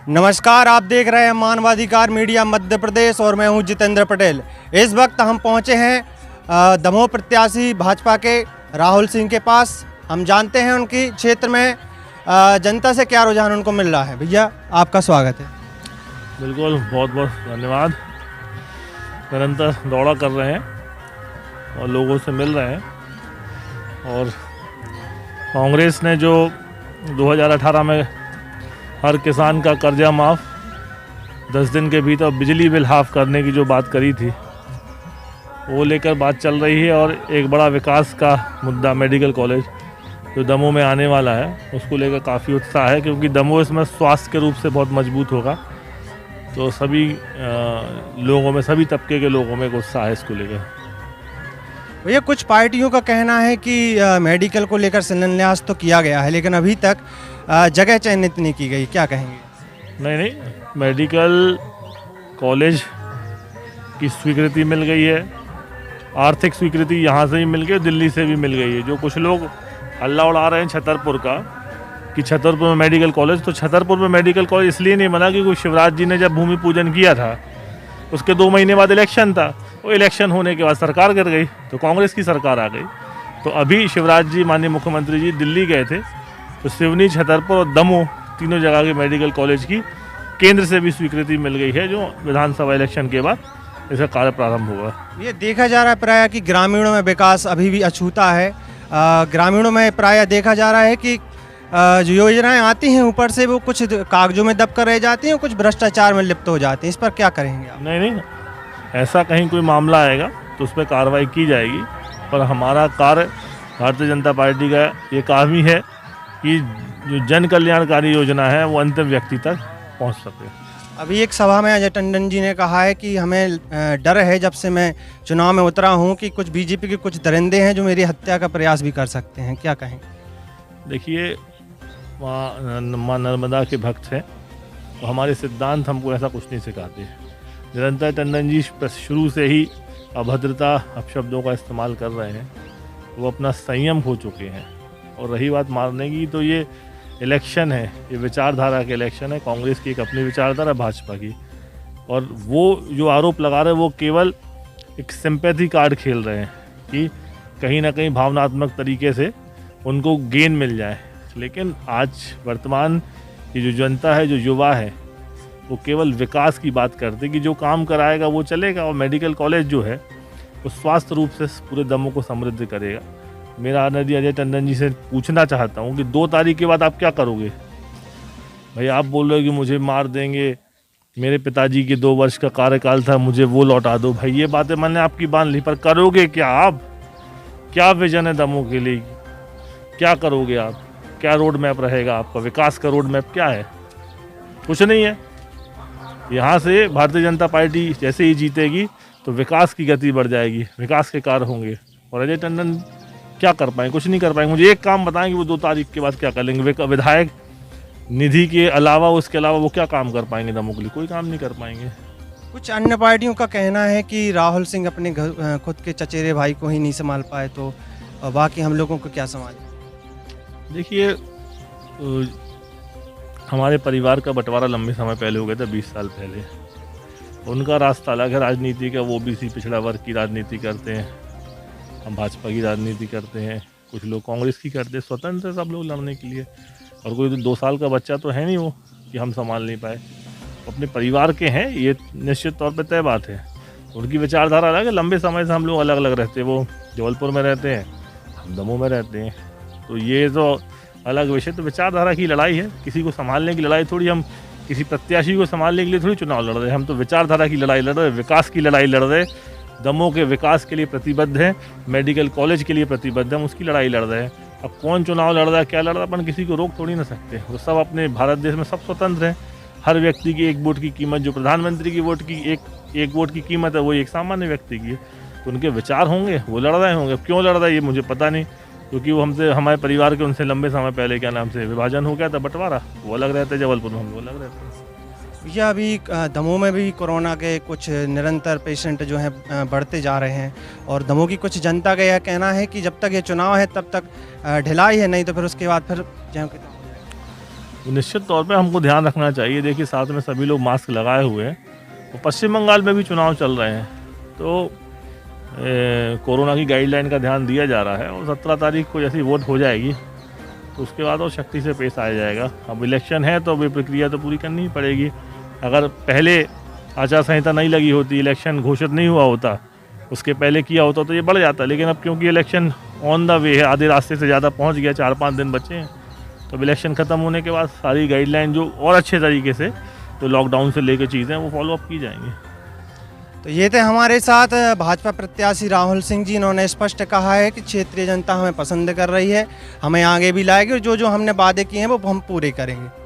नमस्कार, आप देख रहे हैं मानवाधिकार मीडिया मध्य प्रदेश और मैं हूं जितेंद्र पटेल। इस वक्त हम पहुंचे हैं दमोह प्रत्याशी भाजपा के राहुल सिंह के पास। हम जानते हैं उनकी क्षेत्र में जनता से क्या रुझान उनको मिल रहा है। भैया, आपका स्वागत है। बिल्कुल, बहुत बहुत धन्यवाद। निरंतर दौड़ा कर रहे हैं और लोगों से मिल रहे हैं। और कांग्रेस ने जो 2018 में हर किसान का कर्जा माफ़, 10 दिन के भीतर बिजली बिल हाफ करने की जो बात करी थी, वो लेकर बात चल रही है। और एक बड़ा विकास का मुद्दा मेडिकल कॉलेज जो दमोह में आने वाला है, उसको लेकर काफ़ी उत्साह है, क्योंकि दमोह इसमें स्वास्थ्य के रूप से बहुत मजबूत होगा। तो सभी लोगों में, सभी तबके के लोगों में एक उत्साह है इसको लेकर। भैया, कुछ पार्टियों का कहना है कि मेडिकल को लेकर शिलान्यास तो किया गया है, लेकिन अभी तक जगह चयनित नहीं की गई। क्या कहेंगे? नहीं, मेडिकल कॉलेज की स्वीकृति मिल गई है। आर्थिक स्वीकृति यहाँ से ही मिल गई, दिल्ली से भी मिल गई है। जो कुछ लोग हल्ला उड़ा रहे हैं छतरपुर का कि छतरपुर में मेडिकल कॉलेज, तो छतरपुर में मेडिकल कॉलेज इसलिए नहीं बना क्योंकि शिवराज जी ने जब भूमि पूजन किया था, उसके 2 महीने बाद इलेक्शन था। वो इलेक्शन होने के बाद सरकार गिर गई, तो कांग्रेस की सरकार आ गई। तो अभी शिवराज जी, माननीय मुख्यमंत्री जी, दिल्ली गए थे, तो सिवनी, छतरपुर और दमोह तीनों जगह के मेडिकल कॉलेज की केंद्र से भी स्वीकृति मिल गई है, जो विधानसभा इलेक्शन के बाद इसका कार्य प्रारंभ होगा। ये देखा जा रहा है प्राय कि ग्रामीणों में विकास अभी भी अछूता है। ग्रामीणों में प्राय देखा जा रहा है कि जो योजनाएं आती हैं ऊपर से, वो कुछ कागजों में दब कर रह जाती हैं, कुछ भ्रष्टाचार में लिप्त हो जाती हैं। इस पर क्या करेंगे आप? नहीं, ऐसा कहीं कोई मामला आएगा तो उस पर कार्रवाई की जाएगी। पर हमारा कार्य, भारतीय जनता पार्टी का ये काम ही है कि जो जन कल्याणकारी योजना है वो अंतिम व्यक्ति तक पहुंच सके। अभी एक सभा में अजय टंडन जी ने कहा है कि हमें डर है, जब से मैं चुनाव में उतरा हूं, कि कुछ बीजेपी के कुछ दरिंदे हैं जो मेरी हत्या का प्रयास भी कर सकते हैं। क्या कहेंगे? देखिए, माँ नर्मदा के भक्त हैं, तो हमारे सिद्धांत हमको ऐसा कुछ नहीं सिखाते। निरंतर टंडन जी शुरू से ही अभद्रता अपशब्दों का इस्तेमाल कर रहे हैं। वो अपना संयम खो चुके हैं। और रही बात मारने की, तो ये इलेक्शन है, ये विचारधारा के इलेक्शन है। कांग्रेस की एक अपनी विचारधारा, भाजपा की। और वो जो आरोप लगा रहे हैं, वो केवल एक सिंपैथी कार्ड खेल रहे हैं कि कहीं ना कहीं भावनात्मक तरीके से उनको गेन मिल जाए। लेकिन आज वर्तमान की जो जनता है, जो युवा है, वो केवल विकास की बात करते कि जो काम कराएगा वो चलेगा। और मेडिकल कॉलेज जो है वो स्वास्थ्य रूप से पूरे दमोह को समृद्ध करेगा। मेरा आदरणीय अजय टंडन जी से पूछना चाहता हूँ कि 2 तारीख के बाद आप क्या करोगे? भाई, आप बोल रहे हो कि मुझे मार देंगे, मेरे पिताजी के 2 वर्ष का कार्यकाल था, मुझे वो लौटा दो। भाई, ये बातें मैंने आपकी बांध ली, पर करोगे क्या आप? क्या विजन है दमोह के लिए? क्या करोगे आप? क्या रोड मैप रहेगा आपका? विकास का रोड मैप क्या है? कुछ नहीं है। यहाँ से भारतीय जनता पार्टी जैसे ही जीतेगी तो विकास की गति बढ़ जाएगी, विकास के कार्य होंगे। और अजय टंडन क्या कर पाएंगे? कुछ नहीं कर पाएंगे। मुझे एक काम बताएं कि वो 2 तारीख के बाद क्या कर लेंगे? विधायक निधि के अलावा, उसके अलावा वो क्या काम कर पाएंगे दमोह के लिए? कोई काम नहीं कर पाएंगे। कुछ अन्य पार्टियों का कहना है कि राहुल सिंह अपने खुद के चचेरे भाई को ही नहीं संभाल पाए, तो बाकी हम लोगों को क्या संभालें? देखिए, हमारे परिवार का बंटवारा लंबे समय पहले हो गया था, 20 साल पहले। उनका रास्ता अलग है राजनीति का, वो ओबीसी पिछड़ा वर्ग की राजनीति करते हैं, हम भाजपा की राजनीति करते हैं, कुछ लोग कांग्रेस की करते हैं। स्वतंत्र है सब लोग लड़ने के लिए। और कोई 2 साल का बच्चा तो है नहीं वो कि हम संभाल नहीं पाए। अपने परिवार के हैं, ये निश्चित तौर पर तय बात है। उनकी विचारधारा अलग है। लंबे समय से हम लोग अलग अलग रहते हैं। वो जबलपुर में रहते हैं, हम दमोह में रहते हैं, तो ये तो अलग विषय। तो विचारधारा की लड़ाई है, किसी को संभालने की लड़ाई थोड़ी। हम किसी प्रत्याशी को संभालने के लिए थोड़ी चुनाव लड़ रहे हैं। हम तो विचारधारा की लड़ाई लड़ रहे हैं, विकास की लड़ाई लड़ रहे हैं। दमोह के विकास के लिए प्रतिबद्ध हैं, मेडिकल कॉलेज के लिए प्रतिबद्ध हैं, हम उसकी लड़ाई लड़ रहे हैं। अब कौन चुनाव लड़ रहा है, क्या लड़ रहा है, अपन किसी को रोक थोड़ी ना सकते। वो सब अपने भारत देश में सब स्वतंत्र हैं। हर व्यक्ति की एक वोट की कीमत, जो प्रधानमंत्री की वोट की एक वोट की कीमत है, वो एक सामान्य व्यक्ति की है। तो उनके विचार होंगे, वो लड़ रहे होंगे। क्यों लड़ रहा है ये मुझे पता नहीं, क्योंकि वो हमसे, हमारे परिवार के उनसे लंबे समय पहले क्या नाम से विभाजन हो गया था, बंटवारा। वो अलग रहते, जबलपुर में हम वो अलग रहते हैं। भैया, अभी दमोह में भी कोरोना के कुछ निरंतर पेशेंट जो हैं बढ़ते जा रहे हैं, और दमोह की कुछ जनता का यह कहना है कि जब तक ये चुनाव है तब तक ढिलाई है, नहीं तो फिर उसके बाद फिर निश्चित तौर पे हमको ध्यान रखना चाहिए। देखिए साथ में सभी लोग मास्क लगाए हुए हैं और पश्चिम बंगाल में भी चुनाव चल रहे हैं, तो कोरोना की गाइडलाइन का ध्यान दिया जा रहा है और 17 तारीख को जैसी वोट हो जाएगी तो उसके बाद और शक्ति से पेश आया जाएगा। अब इलेक्शन है तो अभी प्रक्रिया तो पूरी करनी ही पड़ेगी। अगर पहले आचार संहिता नहीं लगी होती, इलेक्शन घोषित नहीं हुआ होता, उसके पहले किया होता तो ये बढ़ जाता, लेकिन अब क्योंकि इलेक्शन ऑन द वे है, आधे रास्ते से ज़्यादा पहुंच गया, 4-5 दिन बचे हैं, तो अब इलेक्शन ख़त्म होने के बाद सारी गाइडलाइन जो और अच्छे तरीके से तो लॉकडाउन से लेकर चीज़ें वो फॉलोअप की जाएंगी। तो ये थे हमारे साथ भाजपा प्रत्याशी राहुल सिंह जी। इन्होंने स्पष्ट कहा है कि क्षेत्रीय जनता हमें पसंद कर रही है, हमें आगे भी लाएगी और जो जो हमने वादे किए हैं वो हम पूरे करेंगे।